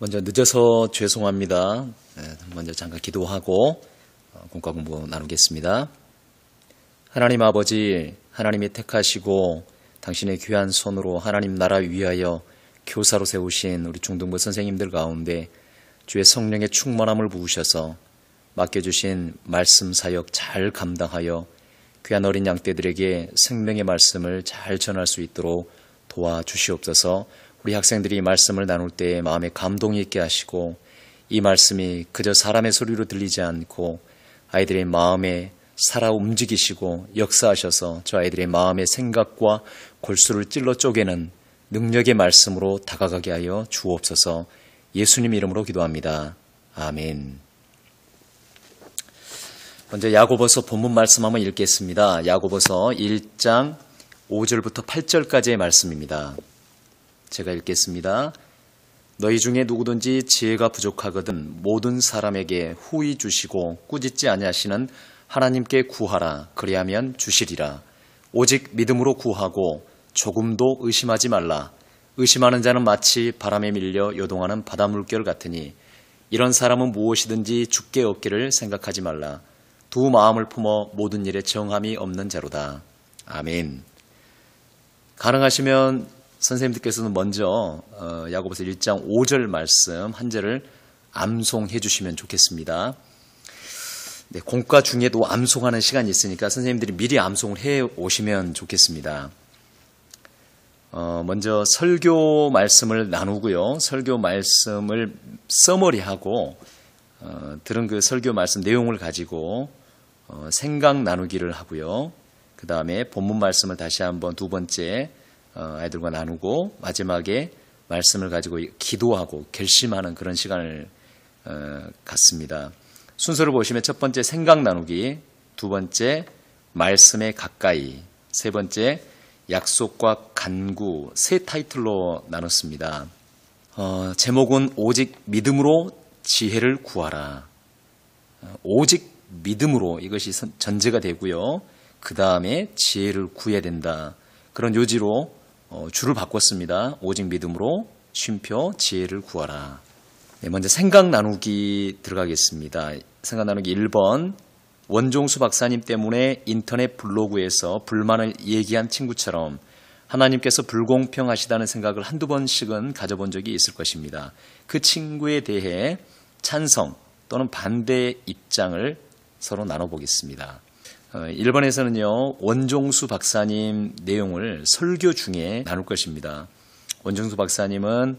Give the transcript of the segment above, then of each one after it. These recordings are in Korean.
먼저 늦어서 죄송합니다. 먼저 잠깐 기도하고 공과 공부 나누겠습니다. 하나님 아버지, 하나님이 택하시고 당신의 귀한 손으로 하나님 나라 위하여 교사로 세우신 우리 중등부 선생님들 가운데 주의 성령의 충만함을 부으셔서 맡겨주신 말씀 사역 잘 감당하여 귀한 어린 양떼들에게 생명의 말씀을 잘 전할 수 있도록 도와주시옵소서. 우리 학생들이 말씀을 나눌 때 마음에 감동이 있게 하시고 이 말씀이 그저 사람의 소리로 들리지 않고 아이들의 마음에 살아 움직이시고 역사하셔서 저 아이들의 마음의 생각과 골수를 찔러 쪼개는 능력의 말씀으로 다가가게 하여 주옵소서. 예수님 이름으로 기도합니다. 아멘. 먼저 야고보서 본문 말씀 한번 읽겠습니다. 야고보서 1장 5절부터 8절까지의 말씀입니다. 제가 읽겠습니다. 너희 중에 누구든지 지혜가 부족하거든 모든 사람에게 후히 주시고 꾸짖지 아니하시는 하나님께 구하라. 그리하면 주시리라. 오직 믿음으로 구하고 조금도 의심하지 말라. 의심하는 자는 마치 바람에 밀려 요동하는 바다 물결 같으니 이런 사람은 무엇이든지 죽게 얻기를 생각하지 말라. 두 마음을 품어 모든 일에 정함이 없는 자로다. 아멘. 가능하시면 선생님들께서는 먼저 야고보서 1장 5절 말씀 한 절을 암송해 주시면 좋겠습니다. 네, 공과 중에도 암송하는 시간이 있으니까 선생님들이 미리 암송을 해 오시면 좋겠습니다. 먼저 설교 말씀을 나누고요. 설교 말씀을 서머리하고 들은 그 설교 말씀 내용을 가지고 생각 나누기를 하고요. 그 다음에 본문 말씀을 다시 한번 두 번째 아이들과 나누고 마지막에 말씀을 가지고 기도하고 결심하는 그런 시간을 갖습니다. 순서를 보시면 첫 번째 생각 나누기, 두 번째 말씀에 가까이, 세 번째 약속과 간구, 세 타이틀로 나눴습니다. 제목은 오직 믿음으로 지혜를 구하라. 오직 믿음으로 이것이 전제가 되고요. 그 다음에 지혜를 구해야 된다. 그런 요지로 줄을 바꿨습니다. 오직 믿음으로 쉼표 지혜를 구하라. 네, 먼저 생각 나누기 들어가겠습니다. 생각 나누기 1번. 원종수 박사님 때문에 인터넷 블로그에서 불만을 얘기한 친구처럼 하나님께서 불공평하시다는 생각을 한두 번씩은 가져본 적이 있을 것입니다. 그 친구에 대해 찬성 또는 반대 입장을 서로 나눠보겠습니다. 1번에서는요, 원종수 박사님 내용을 설교 중에 나눌 것입니다. 원종수 박사님은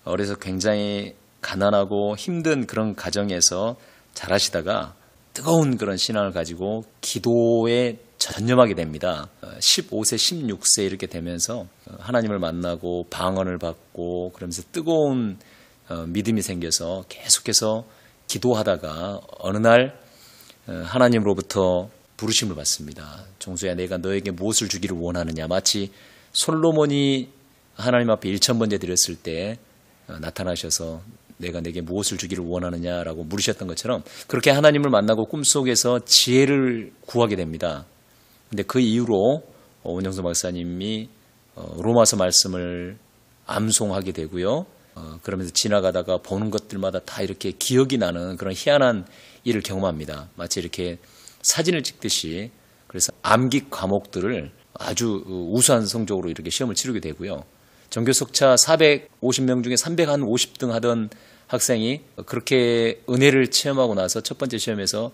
어려서 굉장히 가난하고 힘든 그런 가정에서 자라시다가 뜨거운 그런 신앙을 가지고 기도에 전념하게 됩니다. 15세, 16세 이렇게 되면서 하나님을 만나고 방언을 받고 그러면서 뜨거운 믿음이 생겨서 계속해서 기도하다가 어느 날 하나님으로부터 부르심을 받습니다. 종수야, 내가 너에게 무엇을 주기를 원하느냐. 마치 솔로몬이 하나님 앞에 1000번째 드렸을 때 나타나셔서 내가 내게 무엇을 주기를 원하느냐라고 물으셨던 것처럼 그렇게 하나님을 만나고 꿈속에서 지혜를 구하게 됩니다. 근데 그 이후로 원종수 박사님이 로마서 말씀을 암송하게 되고요. 그러면서 지나가다가 보는 것들마다 다 이렇게 기억이 나는 그런 희한한 일을 경험합니다. 마치 이렇게 사진을 찍듯이. 그래서 암기 과목들을 아주 우수한 성적으로 이렇게 시험을 치르게 되고요. 전교 석차 450명 중에 350등 하던 학생이 그렇게 은혜를 체험하고 나서 첫 번째 시험에서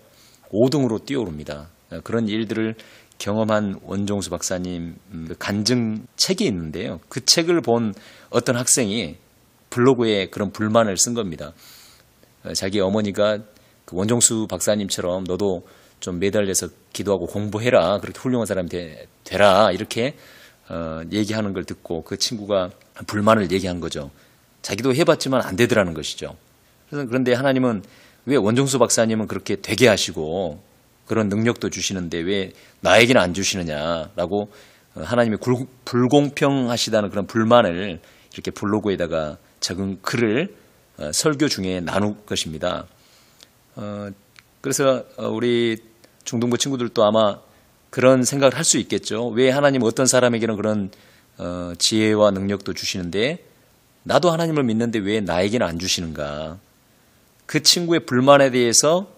5등으로 뛰어오릅니다. 그런 일들을 경험한 원종수 박사님 간증 책이 있는데요. 그 책을 본 어떤 학생이 블로그에 그런 불만을 쓴 겁니다. 자기 어머니가 그 원종수 박사님처럼 너도 좀 매달려서 기도하고 공부해라. 그렇게 훌륭한 사람이 되라. 이렇게 얘기하는 걸 듣고 그 친구가 불만을 얘기한 거죠. 자기도 해봤지만 안 되더라는 것이죠. 그런데 하나님은 왜 원종수 박사님은 그렇게 되게 하시고 그런 능력도 주시는데 왜 나에게는 안 주시느냐라고 하나님이 불공평하시다는 그런 불만을 이렇게 블로그에다가 적은 글을 설교 중에 나눌 것입니다. 그래서 우리 중등부 친구들도 아마 그런 생각을 할 수 있겠죠. 왜 하나님 어떤 사람에게는 그런 지혜와 능력도 주시는데 나도 하나님을 믿는데 왜 나에게는 안 주시는가? 그 친구의 불만에 대해서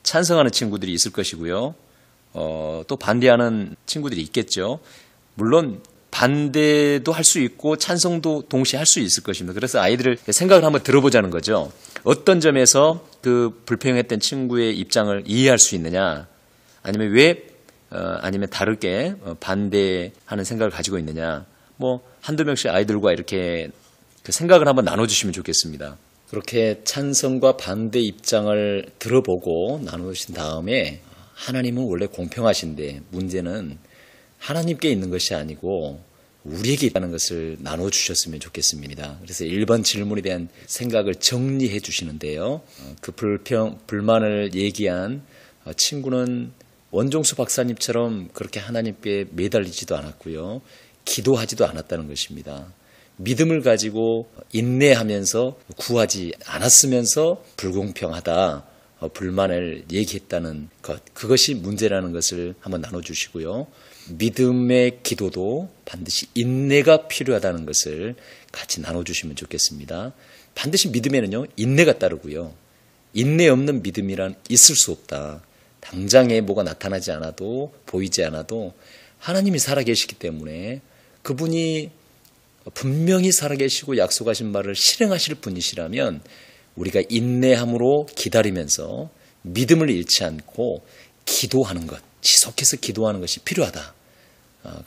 찬성하는 친구들이 있을 것이고요. 또 반대하는 친구들이 있겠죠. 물론 반대도 할 수 있고 찬성도 동시에 할 수 있을 것입니다. 그래서 아이들을 생각을 한번 들어보자는 거죠. 어떤 점에서 그 불평했던 친구의 입장을 이해할 수 있느냐, 아니면 아니면 다르게 반대하는 생각을 가지고 있느냐, 뭐 한두 명씩 아이들과 이렇게 그 생각을 한번 나눠주시면 좋겠습니다. 그렇게 찬성과 반대 입장을 들어보고 나누신 다음에 하나님은 원래 공평하신데 문제는 하나님께 있는 것이 아니고 우리에게 있다는 것을 나눠주셨으면 좋겠습니다. 그래서 1번 질문에 대한 생각을 정리해 주시는데요. 그 불만을 얘기한 친구는 원종수 박사님처럼 그렇게 하나님께 매달리지도 않았고요. 기도하지도 않았다는 것입니다. 믿음을 가지고 인내하면서 구하지 않았으면서 불공평하다, 불만을 얘기했다는 것, 그것이 문제라는 것을 한번 나눠주시고요. 믿음의 기도도 반드시 인내가 필요하다는 것을 같이 나눠주시면 좋겠습니다. 반드시 믿음에는요, 인내가 따르고요. 인내 없는 믿음이란 있을 수 없다. 당장에 뭐가 나타나지 않아도, 보이지 않아도 하나님이 살아계시기 때문에 그분이 분명히 살아계시고 약속하신 말을 실행하실 분이시라면 우리가 인내함으로 기다리면서 믿음을 잃지 않고 기도하는 것, 지속해서 기도하는 것이 필요하다.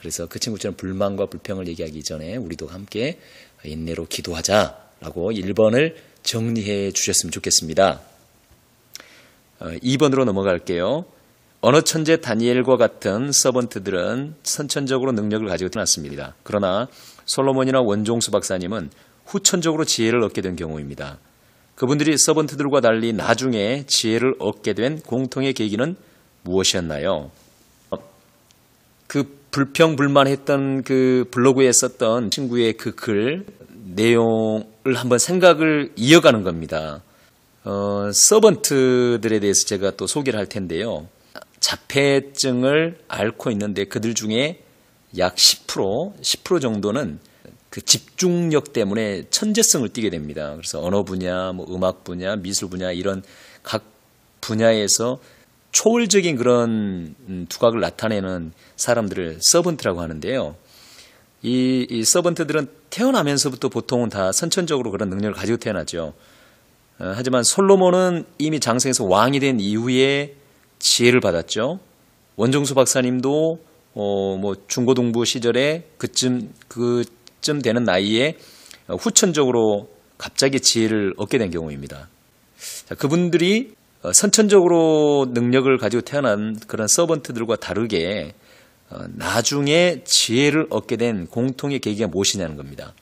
그래서 그 친구처럼 불만과 불평을 얘기하기 전에 우리도 함께 인내로 기도하자라고 1번을 정리해 주셨으면 좋겠습니다. 2번으로 넘어갈게요. 언어 천재 다니엘과 같은 서번트들은 선천적으로 능력을 가지고 태어났습니다. 그러나 솔로몬이나 원종수 박사님은 후천적으로 지혜를 얻게 된 경우입니다. 그분들이 서번트들과 달리 나중에 지혜를 얻게 된 공통의 계기는 무엇이었나요? 그 불평불만했던 그 블로그에 썼던 친구의 그 글 내용을 한번 생각을 이어가는 겁니다. 서번트들에 대해서 제가 또 소개를 할 텐데요. 자폐증을 앓고 있는데 그들 중에 약 10% 정도는 그 집중력 때문에 천재성을 띠게 됩니다. 그래서 언어 분야, 뭐 음악 분야, 미술 분야 이런 각 분야에서 초월적인 그런 두각을 나타내는 사람들을 서번트라고 하는데요. 이 서번트들은 태어나면서부터 보통은 다 선천적으로 그런 능력을 가지고 태어나죠. 하지만 솔로몬은 이미 장성에서 왕이 된 이후에 지혜를 받았죠. 원종수 박사님도 뭐 중고등부 시절에 그쯤 되는 나이에 후천적으로 갑자기 지혜를 얻게 된 경우입니다. 자, 그분들이 선천적으로 능력을 가지고 태어난 그런 서번트들과 다르게 나중에 지혜를 얻게 된 공통의 계기가 무엇이냐는 겁니다.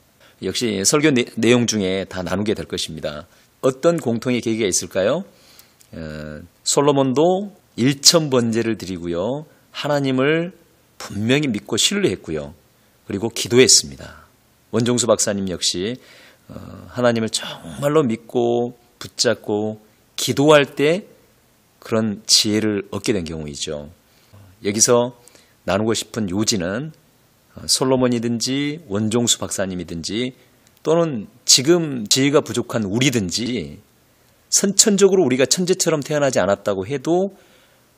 역시 설교 내용 중에 다 나누게 될 것입니다. 어떤 공통의 계기가 있을까요? 솔로몬도 일천번제를 드리고요. 하나님을 분명히 믿고 신뢰했고요. 그리고 기도했습니다. 원종수 박사님 역시 하나님을 정말로 믿고 붙잡고 기도할 때 그런 지혜를 얻게 된 경우이죠. 여기서 나누고 싶은 요지는 솔로몬이든지 원종수 박사님이든지 또는 지금 지혜가 부족한 우리든지 선천적으로 우리가 천재처럼 태어나지 않았다고 해도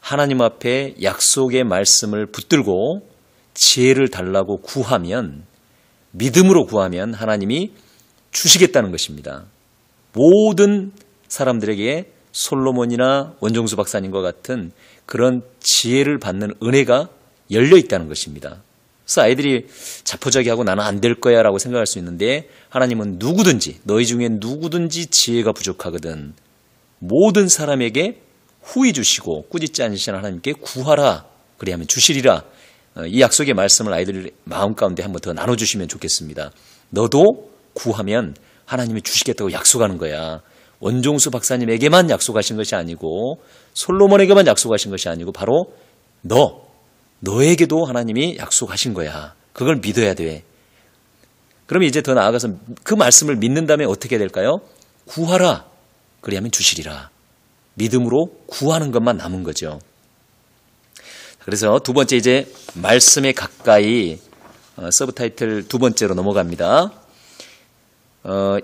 하나님 앞에 약속의 말씀을 붙들고 지혜를 달라고 구하면, 믿음으로 구하면 하나님이 주시겠다는 것입니다. 모든 사람들에게 솔로몬이나 원종수 박사님과 같은 그런 지혜를 받는 은혜가 열려 있다는 것입니다. 그래서 아이들이 자포자기하고 나는 안 될 거야 라고 생각할 수 있는데 하나님은 누구든지, 너희 중에 누구든지 지혜가 부족하거든 모든 사람에게 후히 주시고 꾸짖지 않으시는 하나님께 구하라 그리하면 주시리라. 이 약속의 말씀을 아이들 마음 가운데 한번 더 나눠주시면 좋겠습니다. 너도 구하면 하나님이 주시겠다고 약속하는 거야. 원종수 박사님에게만 약속하신 것이 아니고 솔로몬에게만 약속하신 것이 아니고 바로 너에게도 하나님이 약속하신 거야. 그걸 믿어야 돼. 그러면 이제 더 나아가서 그 말씀을 믿는다면 어떻게 될까요? 구하라. 그리하면 주시리라. 믿음으로 구하는 것만 남은 거죠. 그래서 두 번째 이제 말씀에 가까이 서브타이틀 두 번째로 넘어갑니다.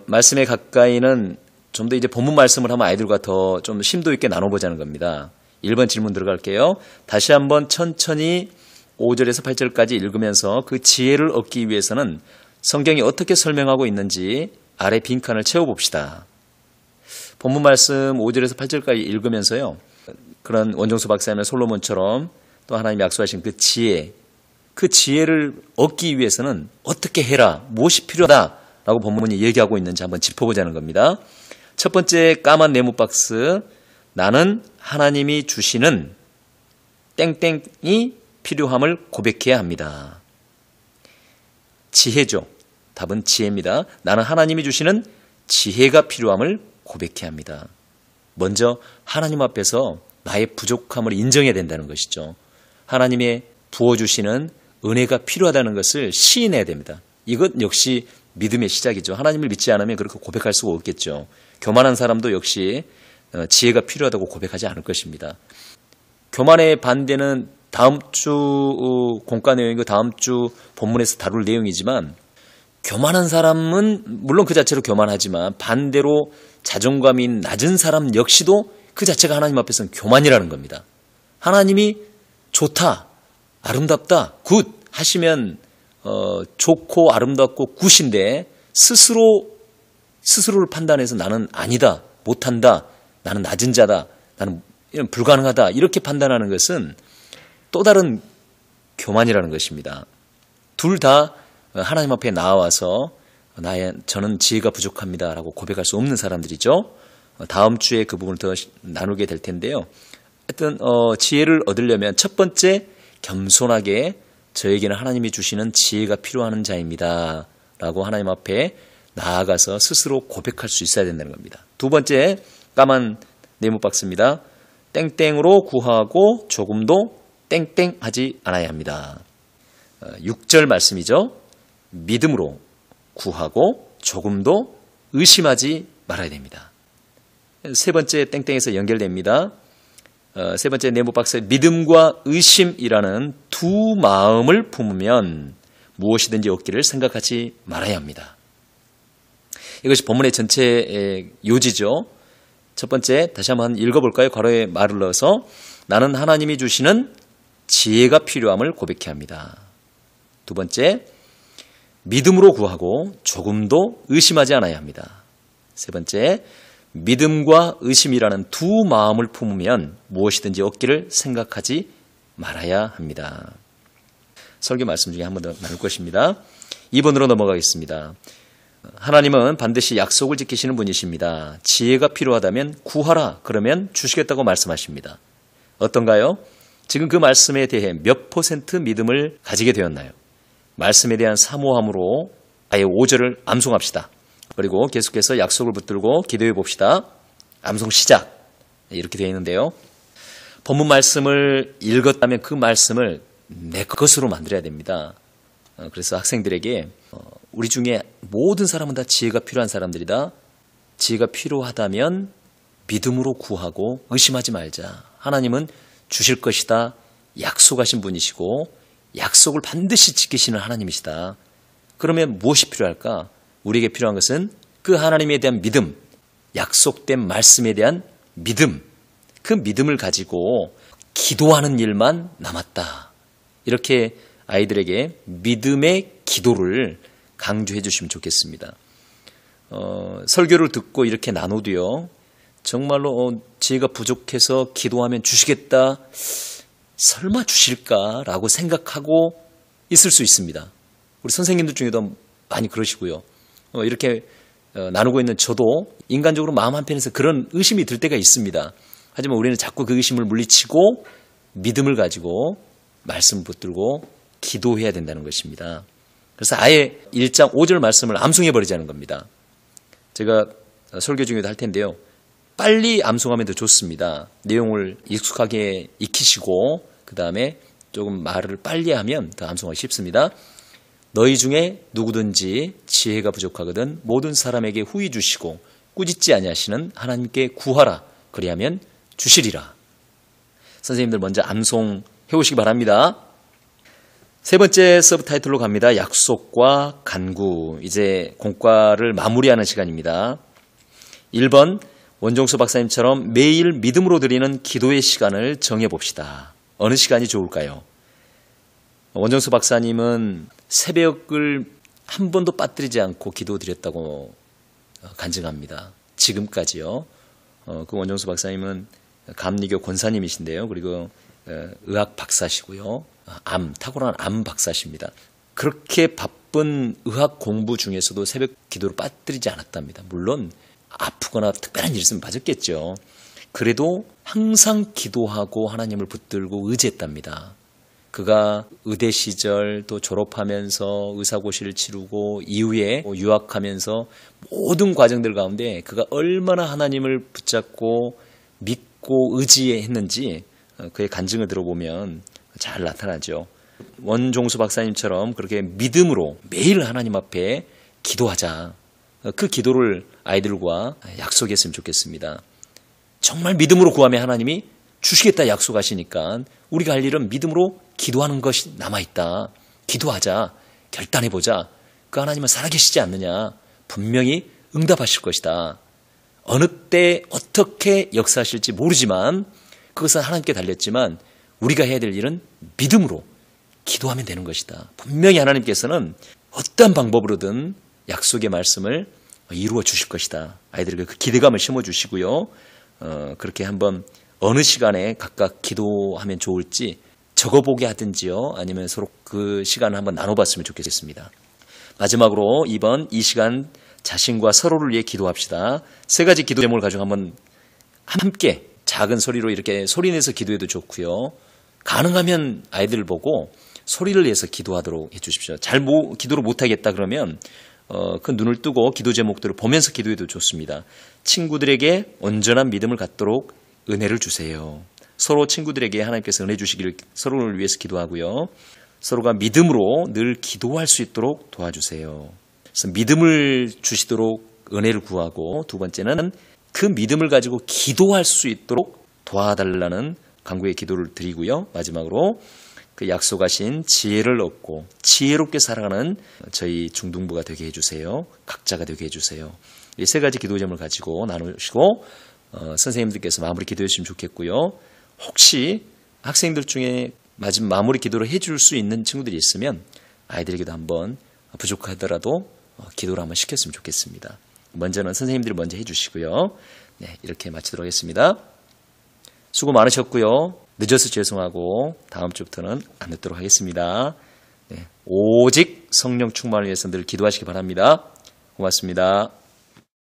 말씀에 가까이는 좀 더 이제 본문 말씀을 하면 아이들과 더 좀 심도 있게 나눠보자는 겁니다. 1번 질문 들어갈게요. 다시 한번 천천히 5절에서 8절까지 읽으면서 그 지혜를 얻기 위해서는 성경이 어떻게 설명하고 있는지 아래 빈칸을 채워봅시다. 본문 말씀 5절에서 8절까지 읽으면서요. 그런 원종수 박사님 솔로몬처럼 또 하나님 약속하신 그 지혜를 얻기 위해서는 어떻게 해라, 무엇이 필요하다라고 본문이 얘기하고 있는지 한번 짚어보자는 겁니다. 첫 번째 까만 네모 박스, 나는 하나님이 주시는 땡땡이 필요함을 고백해야 합니다. 지혜죠. 답은 지혜입니다. 나는 하나님이 주시는 지혜가 필요함을 고백해야 합니다. 먼저 하나님 앞에서 나의 부족함을 인정해야 된다는 것이죠. 하나님의 부어주시는 은혜가 필요하다는 것을 시인해야 됩니다. 이것 역시 믿음의 시작이죠. 하나님을 믿지 않으면 그렇게 고백할 수가 없겠죠. 교만한 사람도 역시 지혜가 필요하다고 고백하지 않을 것입니다. 교만의 반대는 다음 주 공과 내용이고 다음 주 본문에서 다룰 내용이지만, 교만한 사람은 물론 그 자체로 교만하지만 반대로 자존감이 낮은 사람 역시도 그 자체가 하나님 앞에서는 교만이라는 겁니다. 하나님이 좋다, 아름답다, 굿 하시면 좋고 아름답고 굿인데 스스로를 판단해서 나는 아니다, 못한다, 나는 낮은 자다, 나는 불가능하다 이렇게 판단하는 것은 또 다른 교만이라는 것입니다. 둘 다 하나님 앞에 나와서 저는 지혜가 부족합니다 라고 고백할 수 없는 사람들이죠. 다음 주에 그 부분을 더 나누게 될 텐데요. 하여튼 지혜를 얻으려면 첫 번째, 겸손하게 저에게는 하나님이 주시는 지혜가 필요한 자입니다 라고 하나님 앞에 나아가서 스스로 고백할 수 있어야 된다는 겁니다. 두 번째, 까만 네모 박스입니다. 땡땡으로 구하고 조금도 땡땡하지 않아야 합니다. 6절 말씀이죠. 믿음으로 구하고 조금도 의심하지 말아야 됩니다. 세 번째 땡땡에서 연결됩니다. 세 번째 네모 박스에 믿음과 의심이라는 두 마음을 품으면 무엇이든지 얻기를 생각하지 말아야 합니다. 이것이 본문의 전체 요지죠. 첫 번째, 다시 한번 읽어볼까요? 괄호에 말을 넣어서 나는 하나님이 주시는 지혜가 필요함을 고백해야 합니다. 두 번째, 믿음으로 구하고 조금도 의심하지 않아야 합니다. 세 번째, 믿음과 의심이라는 두 마음을 품으면 무엇이든지 얻기를 생각하지 말아야 합니다. 설교 말씀 중에 한 번 더 나눌 것입니다. 2번으로 넘어가겠습니다. 하나님은 반드시 약속을 지키시는 분이십니다. 지혜가 필요하다면 구하라, 그러면 주시겠다고 말씀하십니다. 어떤가요? 지금 그 말씀에 대해 몇 % 믿음을 가지게 되었나요? 말씀에 대한 사모함으로 아예 5절을 암송합시다. 그리고 계속해서 약속을 붙들고 기도해 봅시다. 암송 시작. 이렇게 되어 있는데요. 본문 말씀을 읽었다면 그 말씀을 내 것으로 만들어야 됩니다. 그래서 학생들에게 우리 중에 모든 사람은 다 지혜가 필요한 사람들이다. 지혜가 필요하다면 믿음으로 구하고 의심하지 말자. 하나님은 주실 것이다. 약속하신 분이시고 약속을 반드시 지키시는 하나님이시다. 그러면 무엇이 필요할까? 우리에게 필요한 것은 그 하나님에 대한 믿음, 약속된 말씀에 대한 믿음, 그 믿음을 가지고 기도하는 일만 남았다. 이렇게 아이들에게 믿음의 기도를 강조해 주시면 좋겠습니다. 설교를 듣고 이렇게 나눠도요, 정말로 지혜가 부족해서 기도하면 주시겠다, 설마 주실까라고 생각하고 있을 수 있습니다. 우리 선생님들 중에도 많이 그러시고요. 이렇게 나누고 있는 저도 인간적으로 마음 한편에서 그런 의심이 들 때가 있습니다. 하지만 우리는 자꾸 그 의심을 물리치고 믿음을 가지고 말씀 붙들고 기도해야 된다는 것입니다. 그래서 아예 1장 5절 말씀을 암송해버리자는 겁니다. 제가 설교 중에도 할 텐데요. 빨리 암송하면 더 좋습니다. 내용을 익숙하게 익히시고 그 다음에 조금 말을 빨리 하면 더 암송하기 쉽습니다. 너희 중에 누구든지 지혜가 부족하거든 모든 사람에게 후히 주시고 꾸짖지 아니하시는 하나님께 구하라. 그리하면 주시리라. 선생님들 먼저 암송해 오시기 바랍니다. 세 번째 서브타이틀로 갑니다. 약속과 간구. 이제 공과를 마무리하는 시간입니다. 1번 원종수 박사님처럼 매일 믿음으로 드리는 기도의 시간을 정해봅시다. 어느 시간이 좋을까요? 원종수 박사님은 새벽을 한 번도 빠뜨리지 않고 기도드렸다고 간증합니다. 지금까지요. 그 원종수 박사님은 감리교 권사님이신데요. 그리고 의학 박사시고요. 탁월한 암 박사십니다. 그렇게 바쁜 의학 공부 중에서도 새벽 기도를 빠뜨리지 않았답니다. 물론 아프거나 특별한 일이 있으면 빠졌겠죠. 그래도 항상 기도하고 하나님을 붙들고 의지했답니다. 그가 의대 시절 또 졸업하면서 의사고시를 치르고 이후에 유학하면서 모든 과정들 가운데 그가 얼마나 하나님을 붙잡고 믿고 의지했는지 그의 간증을 들어보면 잘 나타나죠. 원종수 박사님처럼 그렇게 믿음으로 매일 하나님 앞에 기도하자. 그 기도를 아이들과 약속했으면 좋겠습니다. 정말 믿음으로 구하면 하나님이 주시겠다 약속하시니까 우리가 할 일은 믿음으로 기도하는 것이 남아있다. 기도하자. 결단해보자. 그 하나님은 살아계시지 않느냐. 분명히 응답하실 것이다. 어느 때 어떻게 역사하실지 모르지만 그것은 하나님께 달렸지만 우리가 해야 될 일은 믿음으로 기도하면 되는 것이다. 분명히 하나님께서는 어떠한 방법으로든 약속의 말씀을 이루어 주실 것이다. 아이들에게 그 기대감을 심어주시고요. 그렇게 한번 어느 시간에 각각 기도하면 좋을지 적어보게 하든지요. 아니면 서로 그 시간을 한번 나눠봤으면 좋겠습니다. 마지막으로 2번 이 시간 자신과 서로를 위해 기도합시다. 세 가지 기도 제목을 가지고 한번 함께 작은 소리로 이렇게 소리내서 기도해도 좋고요. 가능하면 아이들을 보고 소리를 내서 기도하도록 해주십시오. 기도를 못하겠다 그러면 그 눈을 뜨고 기도 제목들을 보면서 기도해도 좋습니다. 친구들에게 온전한 믿음을 갖도록 은혜를 주세요. 서로 친구들에게 하나님께서 은혜 주시기를 서로를 위해서 기도하고요. 서로가 믿음으로 늘 기도할 수 있도록 도와주세요. 그래서 믿음을 주시도록 은혜를 구하고 두 번째는 그 믿음을 가지고 기도할 수 있도록 도와달라는 간구의 기도를 드리고요. 마지막으로 그 약속하신 지혜를 얻고 지혜롭게 살아가는 저희 중등부가 되게 해주세요. 각자가 되게 해주세요. 이 세 가지 기도 제목을 가지고 나누시고 선생님들께서 마무리 기도해 주시면 좋겠고요. 혹시 학생들 중에 마무리 기도를 해줄 수 있는 친구들이 있으면 아이들에게도 한번 부족하더라도 기도를 한번 시켰으면 좋겠습니다. 먼저는 선생님들이 먼저 해주시고요. 네, 이렇게 마치도록 하겠습니다. 수고 많으셨고요. 늦어서 죄송하고 다음 주부터는 안 늦도록 하겠습니다. 네, 오직 성령 충만을 위해서 늘 기도하시기 바랍니다. 고맙습니다.